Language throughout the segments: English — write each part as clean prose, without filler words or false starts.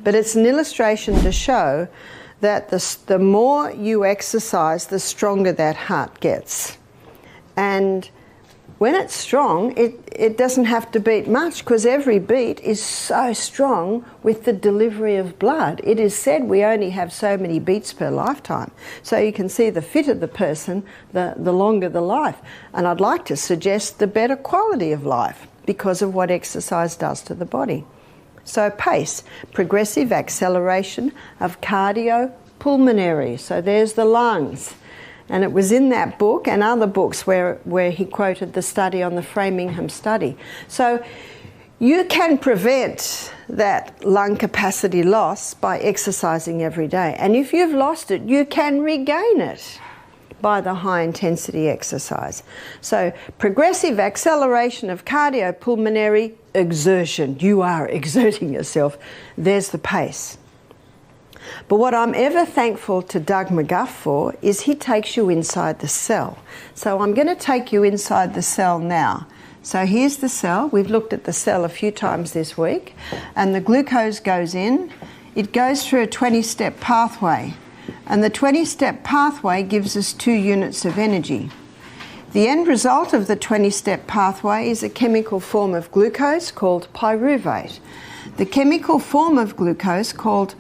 But it's an illustration to show that the more you exercise, the stronger that heart gets. And when it's strong, it doesn't have to beat much, because every beat is so strong with the delivery of blood. It is said we only have so many beats per lifetime. So you can see the fitter the person, the longer the life. And I'd like to suggest the better quality of life because of what exercise does to the body. So pace, progressive acceleration of cardiopulmonary. So there's the lungs. And it was in that book and other books where he quoted the study on the Framingham study. So you can prevent that lung capacity loss by exercising every day. And if you've lost it, you can regain it by the high intensity exercise. So progressive acceleration of cardiopulmonary exertion. You are exerting yourself. There's the pace. But what I'm ever thankful to Doug McGuff for is he takes you inside the cell. So I'm going to take you inside the cell now. So here's the cell. We've looked at the cell a few times this week. And the glucose goes in. It goes through a 20-step pathway. And the 20-step pathway gives us 2 units of energy. The end result of the 20-step pathway is a chemical form of glucose called pyruvate. The chemical form of glucose called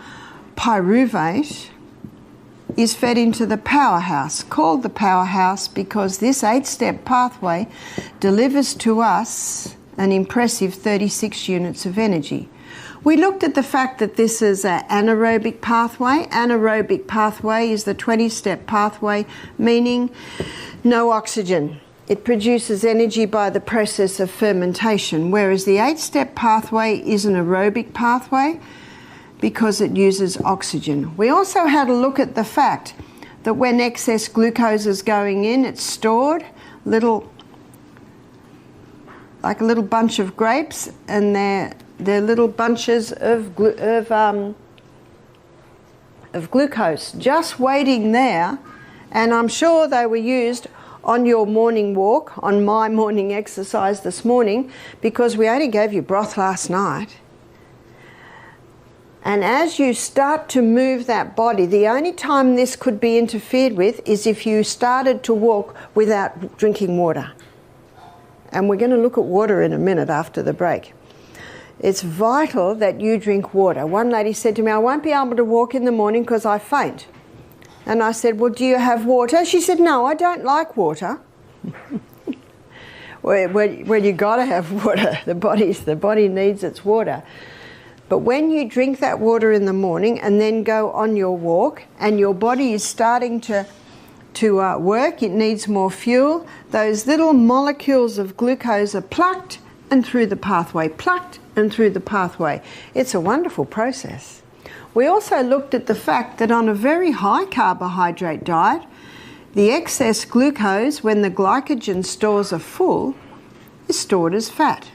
pyruvate is fed into the powerhouse, called the powerhouse because this 8-step pathway delivers to us an impressive 36 units of energy. We looked at the fact that this is an anaerobic pathway. Anaerobic pathway is the 20-step pathway, meaning no oxygen. It produces energy by the process of fermentation, whereas the 8-step pathway is an aerobic pathway because it uses oxygen. We also had a look at the fact that when excess glucose is going in, it's stored like a little bunch of grapes, and they're little bunches of glucose just waiting there. And I'm sure they were used on your morning walk, on my morning exercise this morning, because we only gave you broth last night. And as you start to move that body, the only time this could be interfered with is if you started to walk without drinking water. And we're going to look at water in a minute after the break. It's vital that you drink water. One lady said to me, I won't be able to walk in the morning because I faint. And I said, well, do you have water? She said, no, I don't like water. Well, you got to have water. The body needs its water. But when you drink that water in the morning and then go on your walk and your body is starting to work, it needs more fuel, those little molecules of glucose are plucked and through the pathway, plucked and through the pathway. It's a wonderful process. We also looked at the fact that on a very high carbohydrate diet, the excess glucose, when the glycogen stores are full, is stored as fat.